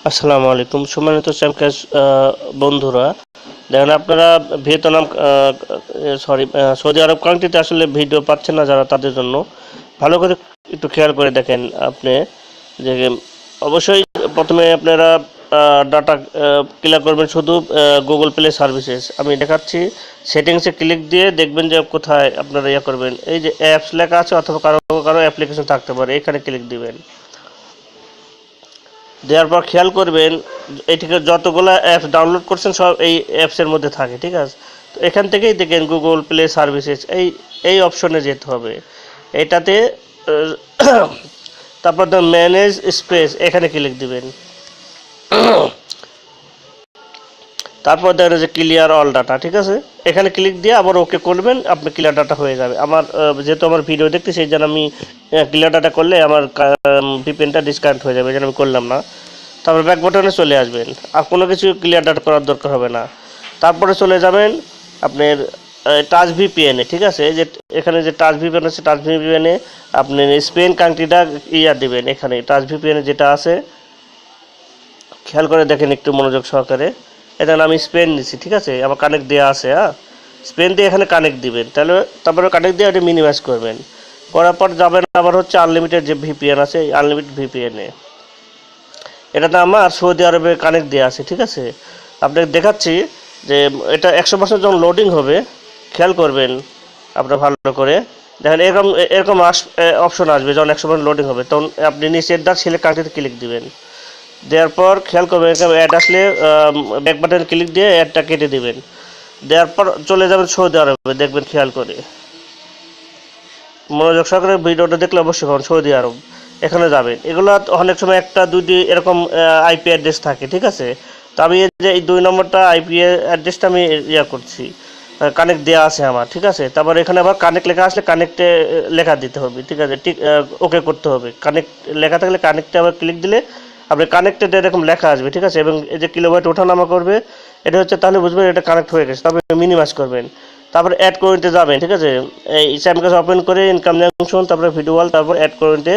আসসালামু আলাইকুম সম্মানিত চ্যাম্পিয়ন্স বন্ধুরা। দেখেন আপনারা ভিয়েতনাম সরি সৌদি আরব কান্ট্রিতে আসলে ভিডিও পাচ্ছেন না যারা, তাদের জন্য ভালো করে একটু খেয়াল করে দেখেন আপনি যে অবশ্যই প্রথমে আপনারা ডাটা ক্লিয়ার করবেন শুধু গুগল প্লে সার্ভিসেস। আমি দেখাচ্ছি, সেটিংসে ক্লিক দিয়ে দেখবেন যে কোথায় আপনারা ইয়ে করবেন, এই যে অ্যাপস লেখা আছে অথবা কারো কারো অ্যাপ্লিকেশন থাকতে পারে, এখানে ক্লিক দিবেন। দেওয়ার পর খেয়াল করবেন এটিকে যতগুলো অ্যাপস ডাউনলোড করছেন সব এই অ্যাপসের মধ্যে থাকে, ঠিক আছে? তো এখান থেকেই দেখেন গুগল প্লে সার্ভিসেস, এই এই অপশনে যেতে হবে এটাতে। তারপর ম্যানেজ স্পেস, এখানে ক্লিক দিবেন। তারপর দেখেন যে ক্লিয়ার অল ডাটা, ঠিক আছে? এখানে ক্লিক দিয়ে আবার ওকে করবেন, আপনি ক্লিয়ার ডাটা হয়ে যাবে। আমার যেহেতু আমার ভিডিও দেখতে, সেই জন্য আমি ক্লিয়ার ডাটা করলে আমার ভিপিএনটা ডিসকানেক্ট হয়ে যাবে, এই জন্য আমি করলাম না। তারপর ব্যাক বাটনে চলে আসবেন, আর কোনো কিছু ক্লিয়ার ডাটা করার দরকার হবে না। তারপরে চলে যাবেন আপনার টাচ ভিপিএনে, ঠিক আছে? এই যে এখানে যে টাচ ভিপিএন আছে, টাচ ভিপিএনে আপনি স্পেন কান্ট্রিটা ইয়া দেবেন। এখানে টাচ ভিপিএনে যেটা আছে খেয়াল করে দেখেন একটু মনোযোগ সহকারে। এটা আমি স্পেন নিছি, ঠিক আছে? আমার কানেক্ট দেওয়া আছে, হ্যাঁ। স্পেন দিয়ে এখানে কানেক্ট দিবেন, তাহলে তারপরে কানেক্ট দিয়ে এটা মিনিমাইজ করবেন। করার পর যাবেন আবার হচ্ছে আনলিমিটেড যে ভিপিএন আছে, আনলিমিটেড ভিপিএনে। এটাতে আমার সৌদি আরবে কানেক্ট দেওয়া আছে, ঠিক আছে? আপনাকে দেখাচ্ছি যে এটা 100% যখন লোডিং হবে, খেয়াল করবেন আপনার ভালো করে। দেখেন এরকম এরকম অপশন আসবে যখন 100% লোডিং হবে, তখন আপনি নিচের দাঁত সিলেক্ট কান্ট্রিতে ক্লিক দিবেন। দেওয়ার পর খেয়াল করবেন অ্যাড আসলে ব্যাক বাটন ক্লিক দিয়ে অ্যাডটা কেটে দিবেন। দেওয়ার পর চলে যাবেন সৌদি আরবে, দেখবেন খেয়াল করে মনোযোগ সহকারে ভিডিওটা দেখলে অবশ্যই পাবেন সৌদি আরব। এখানে যাবেন, এগুলো অনেক সময় একটা দুইটি এরকম আইপি অ্যাড্রেস থাকে, ঠিক আছে? তো আমি এই যে এই 2 নম্বরটা আইপি অ্যাড্রেসটা আমি ইয়া করছি, কানেক্ট দেওয়া আছে আমার, ঠিক আছে? তারপর এখানে আবার কানেক্ট লেখা আসলে কানেক্টে লেখা দিতে হবে, ঠিক আছে? ঠিক ওকে করতে হবে। কানেক্ট লেখা থাকলে কানেক্টে আবার ক্লিক দিলে আপনি কানেক্টেড এরকম লেখা আসবে, ঠিক আছে? এবং এই যে কিলোবাইট ওঠানামা করবে, এটা হচ্ছে, তাহলে বুঝবেন এটা কানেক্ট হয়ে গেছে। তারপরে মিনিমাইজ করবেন, তারপরে অ্যাড করেন্টে যাবেন, ঠিক আছে? এই স্যামকাস ওপেন করে ইনকাম জাংশন, তারপরে ভিডিও ওয়াল, তারপর অ্যাড করেন্টে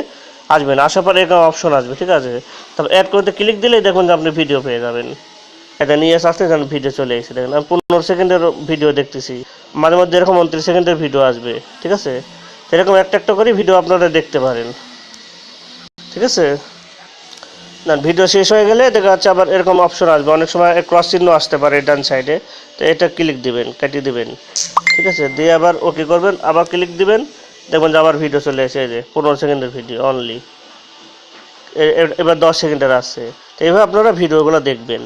আসবেন। আসার পরে এরকম অপশন আসবে, ঠিক আছে? তারপর অ্যাড করেন্টে ক্লিক দিলেই দেখুন যে আপনি ভিডিও পেয়ে যাবেন। এটা নিয়ে আসতে যেন ভিডিও চলে এসে দেখেন আমি 15 সেকেন্ডের ভিডিও দেখতেছি, মাঝে মধ্যে এরকম 29 সেকেন্ডের ভিডিও আসবে, ঠিক আছে? এরকম একটা একটা করে ভিডিও আপনারা দেখতে পারেন, ঠিক আছে? না, ভিডিও শেষ হয়ে গেলে দেখা যাচ্ছে আবার এরকম অপশন আসবে, অনেক সময় ক্রস চিহ্ন আসতে পারে ডান সাইডে, তো এটা ক্লিক দিবেন, কাটিয়ে দিবেন, ঠিক আছে? দিয়ে আবার ওকে করবেন, আবার ক্লিক দিবেন, দেখবেন যে আবার ভিডিও চলে এসে যে 15 সেকেন্ডের ভিডিও অনলি, এবার 10 সেকেন্ডের আসছে। তো এইভাবে আপনারা ভিডিওগুলো দেখবেন।